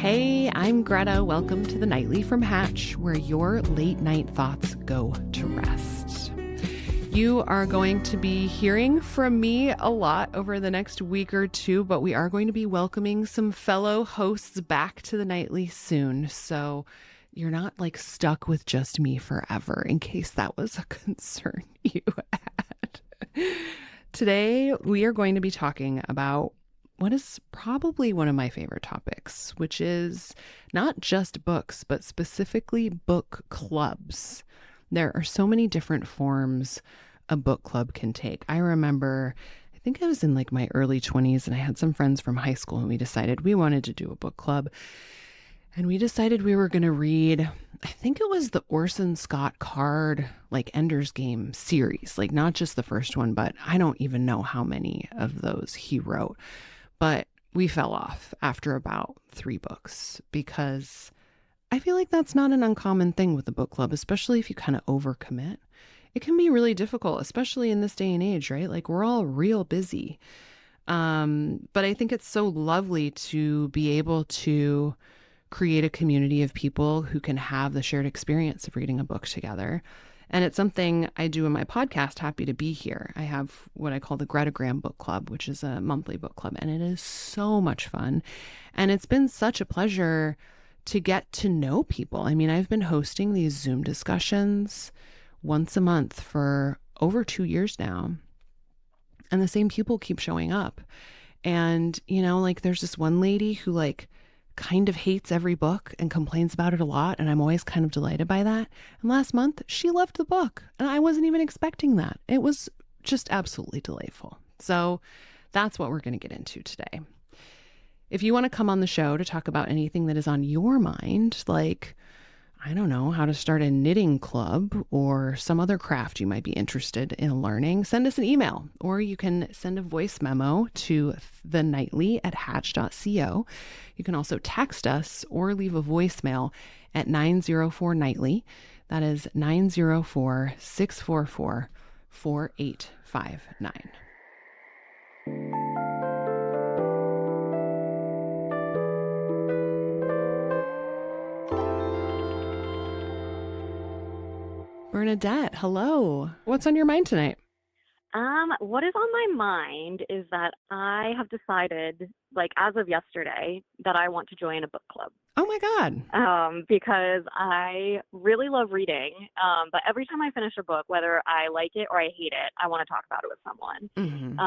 Hey, I'm Greta. Welcome to the Nightly from Hatch, where your late night thoughts go to rest. You are going to be hearing from me a lot over the next week or two, but we are going to be welcoming some fellow hosts back to the Nightly soon. So you're not like stuck with just me forever, in case that was a concern you had. Today, we are going to be talking about what is probably one of my favorite topics, which is not just books, but specifically book clubs. There are so many different forms a book club can take. I remember, I think I was in like my early 20s and I had some friends from high school and we decided we wanted to do a book club. And we decided we were going to read, I think it was the Orson Scott Card, like Ender's Game series, like not just the first one, but I don't even know how many of those he wrote. But we fell off after about 3 books because I feel like that's not an uncommon thing with the book club, especially if you kind of overcommit. It can be really difficult, especially in this day and age, right? Like we're all real busy. But I think it's so lovely to be able to create a community of people who can have the shared experience of reading a book together. And it's something I do in my podcast, Happy to Be Here. I have what I call the GRETAGRAM Book Club, which is a monthly book club, and it is so much fun. And it's been such a pleasure to get to know people. I mean, I've been hosting these Zoom discussions once a month for over 2 years now, and the same people keep showing up. And, you know, like there's this one lady who like kind of hates every book and complains about it a lot. And I'm always kind of delighted by that. And last month, she loved the book. And I wasn't even expecting that. It was just absolutely delightful. So that's what we're going to get into today. If you want to come on the show to talk about anything that is on your mind, like, I don't know, how to start a knitting club or some other craft you might be interested in learning, send us an email, or you can send a voice memo to thenightly@hatch.co. You can also text us or leave a voicemail at 904-NIGHTLY. That is 904-644-4859. Bernadette, hello. What's on your mind tonight? What is on my mind is that I have decided, like as of yesterday, that I want to join a book club. Oh my God. Because I really love reading. But every time I finish a book, whether I like it or I hate it, I want to talk about it with someone. Mm-hmm.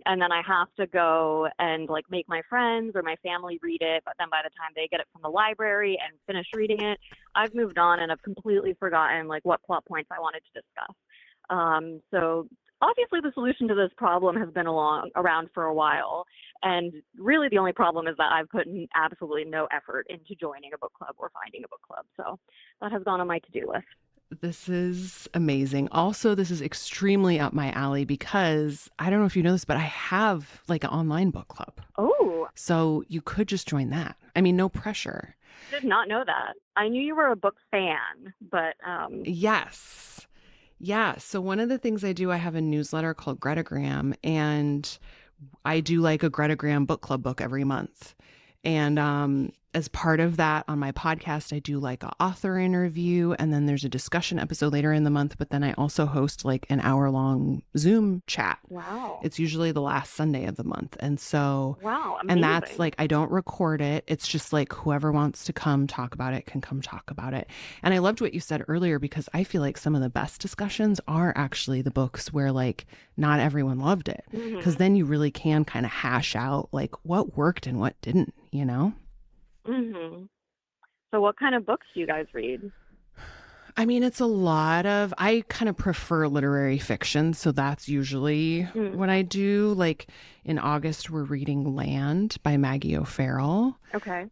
And then I have to go and like make my friends or my family read it. But then by the time they get it from the library and finish reading it, I've moved on and I've completely forgotten like what plot points I wanted to discuss. So obviously the solution to this problem has been around for a while. And really the only problem is that I've put in absolutely no effort into joining a book club or finding a book club. So that has gone on my to-do list. This is amazing. Also, this is extremely up my alley because I don't know if you know this, but I have like an online book club. Oh. So you could just join that. I mean, no pressure. Did not know that. I knew you were a book fan, but Yes. Yeah. So one of the things I do, I have a newsletter called GRETAGRAM, and I do like a GRETAGRAM book club book every month. And as part of that on my podcast, I do like an author interview, and then there's a discussion episode later in the month, but then I also host like an hour-long Zoom chat. Wow. It's usually the last Sunday of the month. And so, wow, amazing. and that's like, I don't record it. It's just like whoever wants to come talk about it can come talk about it. And I loved what you said earlier, because I feel like some of the best discussions are actually the books where like not everyone loved it, because then you really can kind of hash out like what worked and what didn't, you know? Mm-hmm. So what kind of books do you guys read? I mean, it's a lot of, I kind of prefer literary fiction. So that's usually what I do. Like in August, we're reading Land by Maggie O'Farrell. Okay.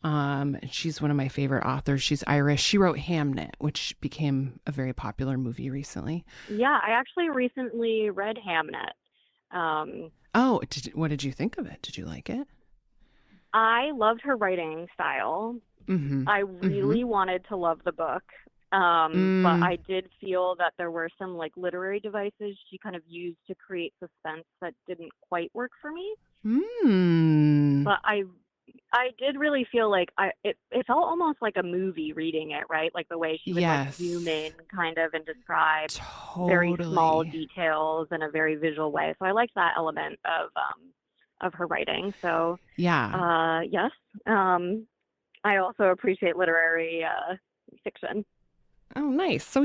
She's one of my favorite authors. She's Irish. She wrote Hamnet, which became a very popular movie recently. Yeah, I actually recently read Hamnet. What did you think of it? Did you like it? I loved her writing style. Mm-hmm. I really wanted to love the book. But I did feel that there were some like literary devices she kind of used to create suspense that didn't quite work for me. But I did really feel like it felt almost like a movie reading it, right? Like the way she would like zoom Yes, in kind of and describe very small totally. details in a very visual way. So I liked that element of her writing. So Yeah. yes. Um I also appreciate literary fiction. Oh, nice. So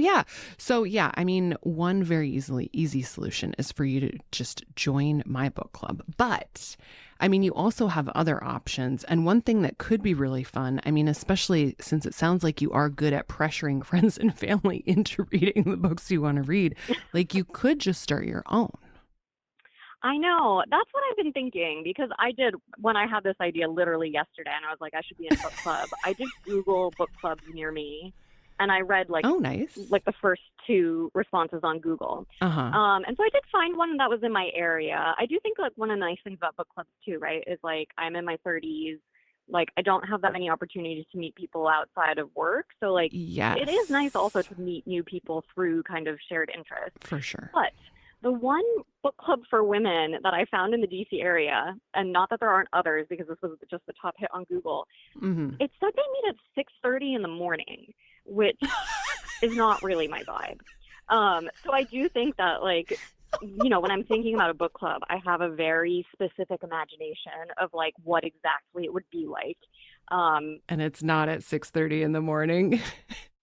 yeah, I mean, one very easy solution is for you to just join my book club. But I mean, you also have other options. And one thing that could be really fun, I mean, especially since it sounds like you are good at pressuring friends and family into reading the books you want to read, like you could just start your own. I know. That's what I've been thinking because I did when I had this idea literally yesterday and I was like I should be in a book club. I did Google book clubs near me and I read Oh, nice. like the first two responses on Google. Uh-huh. And so I did find one that was in my area. I do think like one of the nice things about book clubs too, right, is like I'm in my 30s. Like I don't have that many opportunities to meet people outside of work. So like it is nice also Yes, to meet new people through kind of shared interests. for sure. But the one book club for women that I found in the DC area, and not that there aren't others because this was just the top hit on Google, Mm-hmm. it said they meet at 6:30 in the morning, which is not really my vibe. So I do think that like when I'm thinking about a book club, I have a very specific imagination of like what exactly it would be like. Um, And it's not at 6:30 in the morning.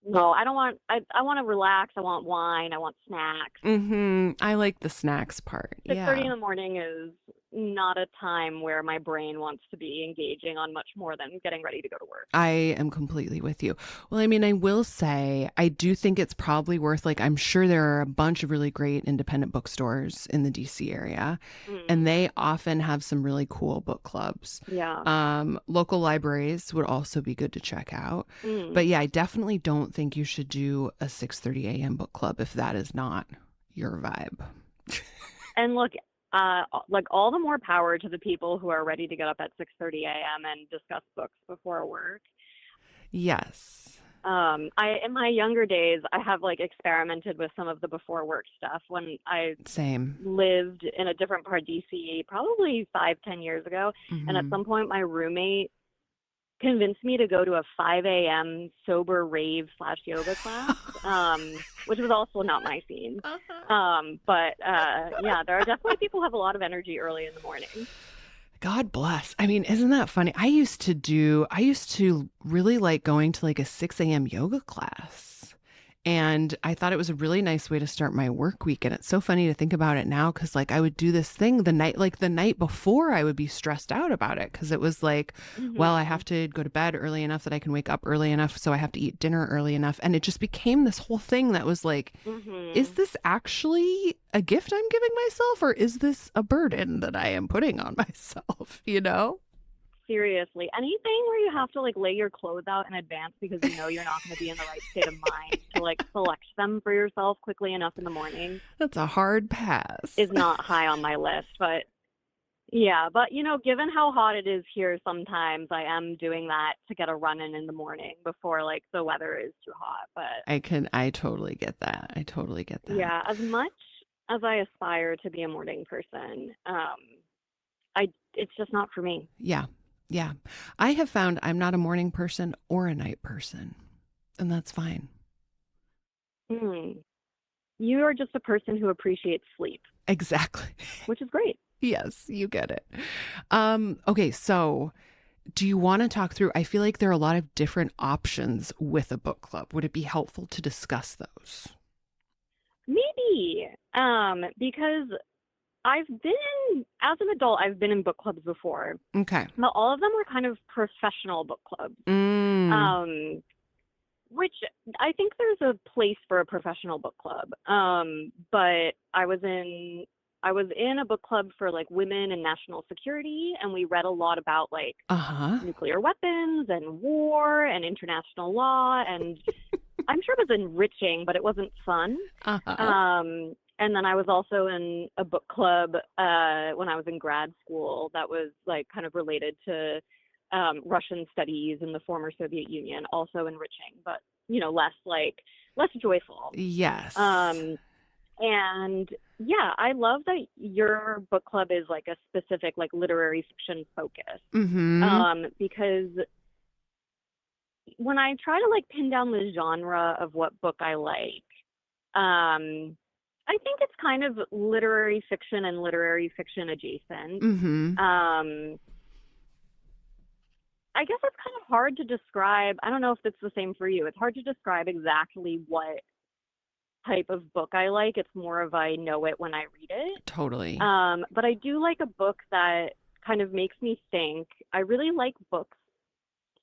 no, I don't want. I want to relax. I want wine. I want snacks. Mm-hmm. I like the snacks part. 6:30 Yeah. in the morning is not a time where my brain wants to be engaging on much more than getting ready to go to work. I am completely with you. Well, I mean, I will say, I do think it's probably worth, like, I'm sure there are a bunch of really great independent bookstores in the DC area, and Mm, they often have some really cool book clubs. yeah. Local libraries would also be good to check out. But Mm. yeah, I definitely don't think you should do a 6:30 a.m. book club if that is not your vibe. And look, like all the more power to the people who are ready to get up at 6:30 a.m. and discuss books before work. Yes. I in my younger days, I have like experimented with some of the before work stuff when I Same. lived in a different part of DC, probably 5, 10 years ago. And at Hmm. some point, my roommate convinced me to go to a 5 a.m. sober rave / yoga class, which was also not my scene. But yeah, there are definitely people who have a lot of energy early in the morning. God bless. I mean, isn't that funny? I used to really like going to like a 6 a.m. yoga class. And I thought it was a really nice way to start my work week. And it's so funny to think about it now because like I would do this thing the night before I would be stressed out about it because it was like, well, I Hmm. have to go to bed early enough that I can wake up early enough. So I have to eat dinner early enough. And it just became this whole thing that was like, is Hmm. this actually a gift I'm giving myself or is this a burden that I am putting on myself, you know? Seriously, anything where you have to like lay your clothes out in advance because you know you're not going to be in the right state of mind to like select them for yourself quickly enough in the morning That's a hard pass. is not high on my list. But yeah, but given how hot it is here, sometimes I am doing that to get a run in the morning before like the weather is too hot. But I totally get that. I totally get that. yeah, as much as I aspire to be a morning person, I it's just not for me. Yeah. Yeah. I have found I'm not a morning person or a night person, and that's fine. Mm. You are just a person who appreciates sleep, Exactly. which is great. Yes, you get it. Okay, so do you want to talk through? I feel like there are a lot of different options with a book club. Would it be helpful to discuss those? Maybe because as an adult, I've been in book clubs before, Okay. but all of them were kind of professional book clubs. Mm. Um, which I think there's a place for a professional book club. But I was in a book club for like women and national security, and we read a lot about like Uh-huh. nuclear weapons and war and international law, and I'm sure it was enriching, but it wasn't fun. Uh-huh. And then I was also in a book club when I was in grad school that was like kind of related to Russian studies in the former Soviet Union, also enriching, but less joyful. Yes. Um, And yeah, I love that your book club is like a specific like literary fiction focus. Mm-hmm. Because when I try to like pin down the genre of what book I like, I think it's kind of literary fiction and literary fiction adjacent. Mm-hmm. I guess it's kind of hard to describe. I don't know if it's the same for you. It's hard to describe exactly what type of book I like. It's more of I know it when I read it. Totally. But I do like a book that kind of makes me think. I really like books.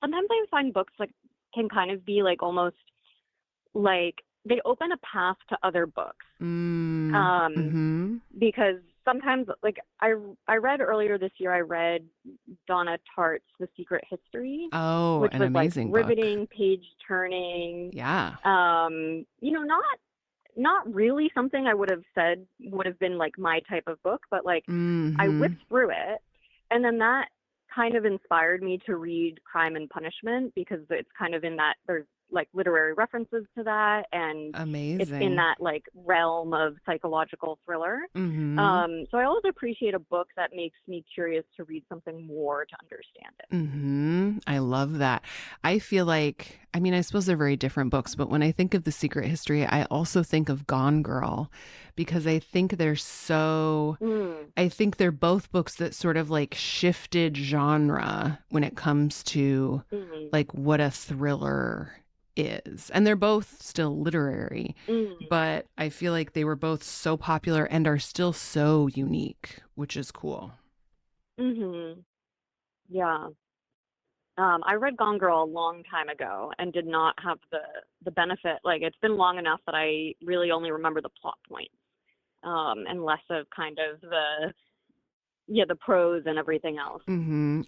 Sometimes I find books like can kind of be like almost like they open a path to other books. Mm-hmm. Because sometimes like I read earlier this year, I read Donna Tartt's The Secret History, Oh, which an was like amazing book. riveting, page turning. Yeah. Not really something I would have said would have been like my type of book, but like I Mm-hmm. whipped through it, and then that kind of inspired me to read Crime and Punishment because it's kind of in that there's like literary references to that, and it's in Amazing. that like realm of psychological thriller. Mm-hmm. So I always appreciate a book that makes me curious to read something more to understand it. Mm-hmm. I love that. I feel like, I mean, I suppose they're very different books, but when I think of The Secret History, I also think of Gone Girl because I think they're so, Mm, I think they're both books that sort of like shifted genre when it comes to mm, like what a thriller is. And they're both still literary, mm, but I feel like they were both so popular and are still so unique, which is cool. mm-hmm. Yeah. I read Gone Girl a long time ago and did not have the benefit. Like it's been long enough that I really only remember the plot points, and less of kind of the prose and everything else.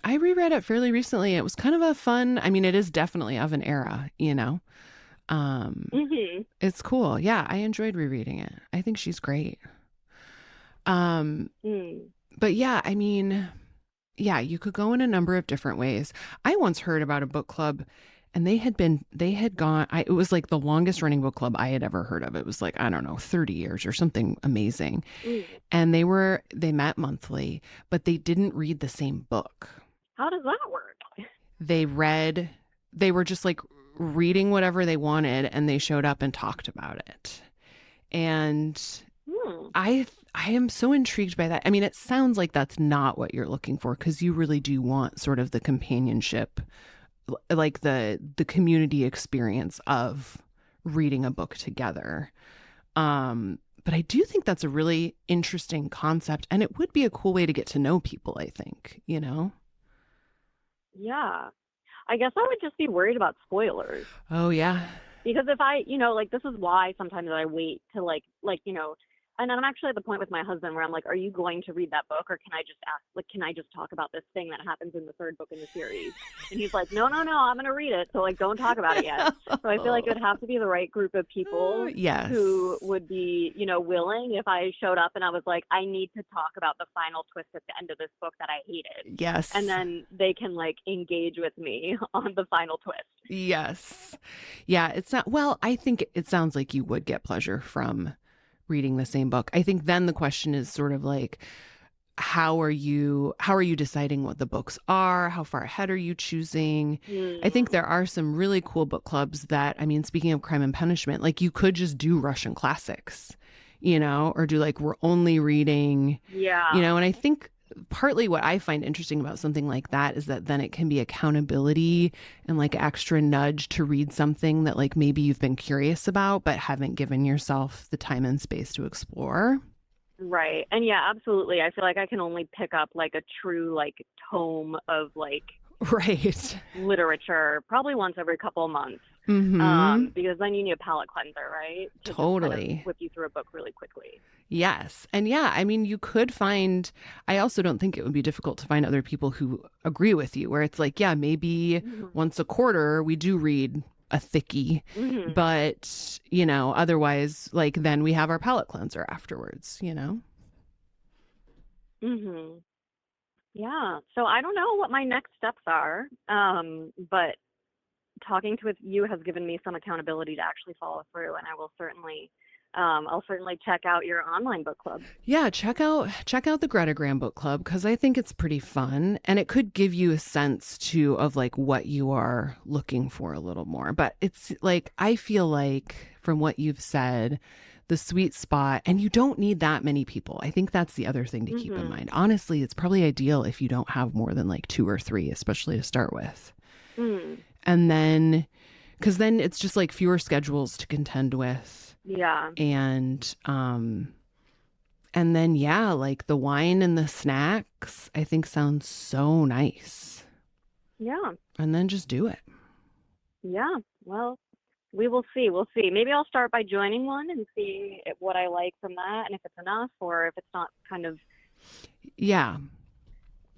I reread it fairly recently. It was kind of a fun, I mean, it is definitely of an era, you know? Um, Mhm. it's cool. Yeah, I enjoyed rereading it. I think she's great. Um, Mm. but yeah, I mean, yeah, you could go in a number of different ways. I once heard about a book club and they had gone, it was like the longest running book club I had ever heard of. It was like, I don't know, 30 years or something amazing. Mm. And they met monthly, but they didn't read the same book. How does that work? They read, they were just like reading whatever they wanted and they showed up and talked about it. And Hmm. I am so intrigued by that. I mean, it sounds like that's not what you're looking for because you really do want sort of the companionship, like the community experience of reading a book together. But I do think that's a really interesting concept and it would be a cool way to get to know people, I think, you know? Yeah. I guess I would just be worried about spoilers. Oh yeah. Because if I, like this is why sometimes I wait to and I'm actually at the point with my husband where I'm like, are you going to read that book or can I just ask, like, can I just talk about this thing that happens in the third book in the series? And he's like, no, I'm going to read it. So like, don't talk about it yet. So I feel like it would have to be the right group of people Yes. who would be, willing if I showed up and I was like, I need to talk about the final twist at the end of this book that I hated. Yes. And then they can like engage with me on the final twist. Yes. Yeah, it's not, well, I think it sounds like you would get pleasure from reading the same book. I think then the question is sort of like how are you deciding what the books are? How far ahead are you choosing? I think there are some really cool book clubs that, I mean, speaking of Crime and Punishment, like you could just do Russian classics, or do like we're only reading, Yeah. and I think partly what I find interesting about something like that is that then it can be accountability and like extra nudge to read something that like maybe you've been curious about but haven't given yourself the time and space to explore. Right. And yeah, absolutely. I feel like I can only pick up like a true like tome of like Right. literature probably once every couple of months. Mm-hmm. Because then you need a palate cleanser, right? To just kind Totally. of whip you through a book really quickly. Yes. And yeah, I mean, you could find, I also don't think it would be difficult to find other people who agree with you, where it's like, yeah, maybe once a quarter we do read a thickie, but, otherwise, like, then we have our palate cleanser afterwards. Yeah. So I don't know what my next steps are, but talking with you has given me some accountability to actually follow through, and I will certainly I'll certainly check out your online book club. Yeah, check out the GRETAGRAM Book Club because I think it's pretty fun and it could give you a sense too of like what you are looking for a little more. But it's like I feel like from what you've said, the sweet spot, and you don't need that many people. I think that's the other thing to keep in mind. Honestly, it's probably ideal if you don't have more than like 2 or 3, especially to start with. And then, because then it's just like fewer schedules to contend with. Yeah. And then, yeah, like the wine and the snacks, I think sounds so nice. Yeah. And then just do it. Yeah. Well, we will see. We'll see. Maybe I'll start by joining one and see what I like from that and if it's enough or if it's not kind of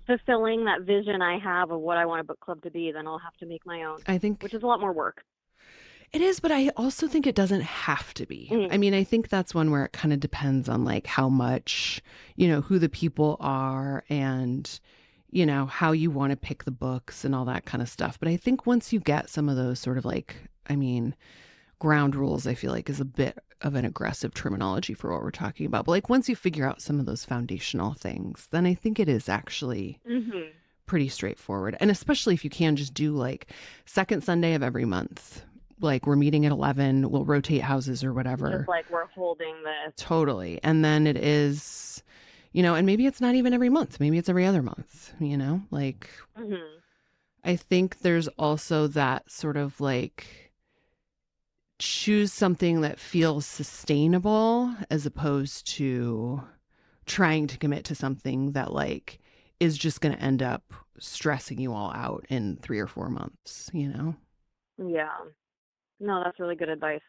fulfilling that vision I have of what I want a book club to be, then I'll have to make my own. I think, which is a lot more work. It is, but I also think it doesn't have to be. I mean, I think that's one where it kind of depends on like how much, who the people are and, how you want to pick the books and all that kind of stuff. But I think once you get some of those sort of like, ground rules, I feel like is a bit of an aggressive terminology for what we're talking about. But like once you figure out some of those foundational things, then I think it is actually pretty straightforward. And especially if you can just do like second Sunday of every month. Like we're meeting at 11, we'll rotate houses or whatever. Just like we're holding this. Totally. And then it is, and maybe it's not even every month. Maybe it's every other month, like I think there's also that sort of like choose something that feels sustainable as opposed to trying to commit to something that like is just going to end up stressing you all out in 3 or 4 months, Yeah. No, that's really good advice.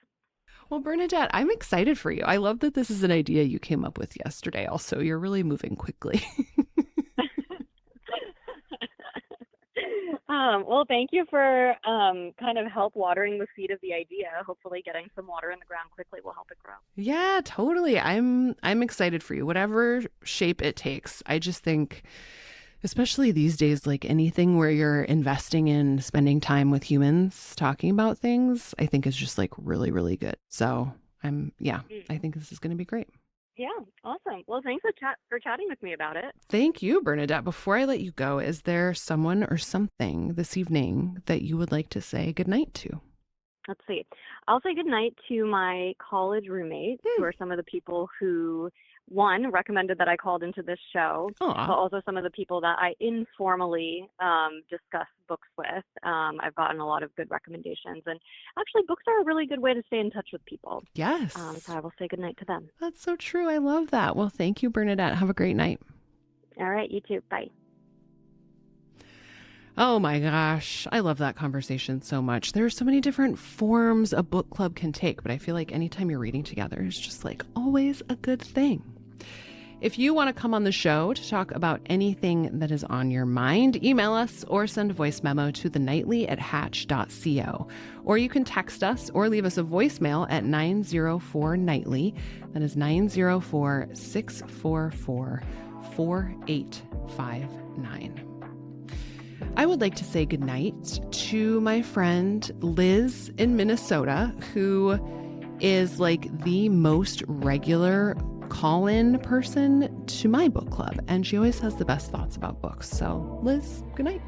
Well, Bernadette, I'm excited for you. I love that this is an idea you came up with yesterday. Also, you're really moving quickly. Well, thank you for kind of help watering the seed of the idea. Hopefully getting some water in the ground quickly will help it grow. Yeah, totally. I'm excited for you, whatever shape it takes. I just think, especially these days, like anything where you're investing in spending time with humans, talking about things, I think is just like really, really good. So I think this is going to be great. Yeah, awesome. Well, thanks for chatting with me about it. Thank you, Bernadette. Before I let you go, is there someone or something this evening that you would like to say goodnight to? Let's see. I'll say goodnight to my college roommates, who are some of the people who, one, recommended that I called into this show, but also some of the people that I informally discuss books with. I've gotten a lot of good recommendations. And actually, books are a really good way to stay in touch with people. Yes. So I will say goodnight to them. That's so true. I love that. Well, thank you, Bernadette. Have a great night. All right. You too. Bye. Oh my gosh. I love that conversation so much. There are so many different forms a book club can take, but I feel like anytime you're reading together is just like always a good thing. If you want to come on the show to talk about anything that is on your mind, email us or send a voice memo to thenightly@hatch.co. Or you can text us or leave us a voicemail at 904-NIGHTLY. That is 904-644-4859. I would like to say goodnight to my friend Liz in Minnesota, who is like the most regular call-in person to my book club. And she always has the best thoughts about books. So Liz, good night.